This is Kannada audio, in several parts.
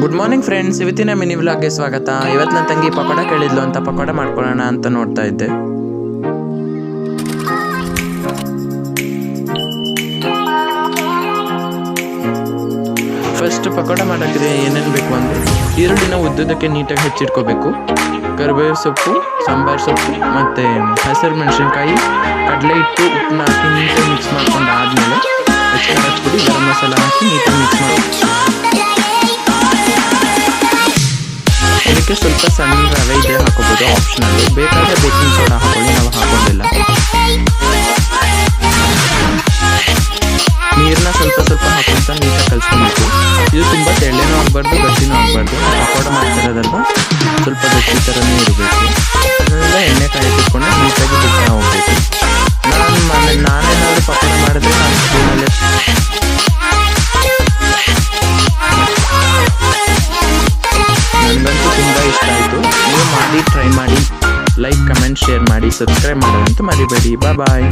ಗುಡ್ ಮಾರ್ನಿಂಗ್ ಫ್ರೆಂಡ್ಸ್, ಇವತ್ತಿನ ಮಿನಿ ವ್ಲಾಗ್ಗೆ ಸ್ವಾಗತ. ಇವತ್ತು ನನ್ನ ತಂಗಿ ಪಕೋಡ ಕೇಳಿದ್ಲು ಅಂತ ಪಕೋಡ ಮಾಡ್ಕೊಳ್ಳೋಣ ಅಂತ ನೋಡ್ತಾ ಇದ್ದೆ. ಫಸ್ಟ್ ಪಕೋಡ ಮಾಡೋಕ್ಕೆ ಏನೇನು ಬೇಕು ಅಂದರೆ ಈರುಳ್ಳಿನ ಉದ್ದುದಕ್ಕೆ ನೀಟಾಗಿ ಹೆಚ್ಚಿಟ್ಕೋಬೇಕು. ಕರಿಬೇವು ಸೊಪ್ಪು, ಸಾಂಬಾರು ಸೊಪ್ಪು ಮತ್ತು ಹಸಿರು ಮೆಣಸಿನ್ಕಾಯಿ, ಕಡಲೆ ಹಿಟ್ಟು, ಉಪ್ಪನ್ನ ಹಾಕಿ ನೀಟಾಗಿ ಮಿಕ್ಸ್ ಮಾಡ್ಕೊಂಡು ಆದಮೇಲೆ ಹಚ್ಚಿಪುಡಿ, ಗರಂ ಮಸಾಲ ಹಾಕಿ ನೀಟಾಗಿ ಮಿಕ್ಸ್ ಮಾಡಿ ಇದಕ್ಕೆ ಸ್ವಲ್ಪ ಸಣ್ಣ ರವೆ ಇದೆ ಹಾಕೋಬೋದು, ಆಪ್ಷನಲ್ಲು. ಬೇಕಾದರೆ ಬೇಕಿಂಗ್ ಸೋಡಾ ಹಾಕೊಳ್ಳಿ, ನಾವು ಹಾಕೊಂಡಿಲ್ಲ. ನೀರನ್ನ ಸ್ವಲ್ಪ ಹಾಕೊಂತ ನೀಟಾಗಿ ಕಲಿಸ್ಕೊಬೇಕು. ಇದು ತುಂಬ ತೆಳ್ಳೇನೂ ಆಗಬಾರ್ದು, ಗಟ್ಟಿನೂ ಆಗಬಾರ್ದು. ಪಕೋಡ ಮಾಡ್ತಿರೋದಲ್ವ, ಸ್ವಲ್ಪ ಗಟ್ಟಿ ಥರನೇ ಇರಬೇಕು. ಅದರಿಂದ ಎಣ್ಣೆ ಕಾಯಿಟ್ಕೊಂಡು ನೀಟಾಗಿ ಬಿಡ್ತಾ ಹೋಗ್ಬೇಕು. ನಾನೇನಾದರೂ ಪಕೋಡ ಮಾಡಿದ್ರೆ ನಾನು ಸ್ಪೂನಲ್ಲೇ ನನಗಂತೂ ತುಂಬ ಇಷ್ಟ ಆಯಿತು. ನೀವು ಮಾಡಿ, ಟ್ರೈ ಮಾಡಿ, ಲೈಕ್, ಕಮೆಂಟ್, ಶೇರ್ ಮಾಡಿ, ಸಬ್ಸ್ಕ್ರೈಬ್ ಮಾಡೋದಂತೂ ಮರಿಬೇಡಿ. ಬಾಯ್.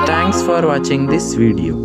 Thanks for watching this video.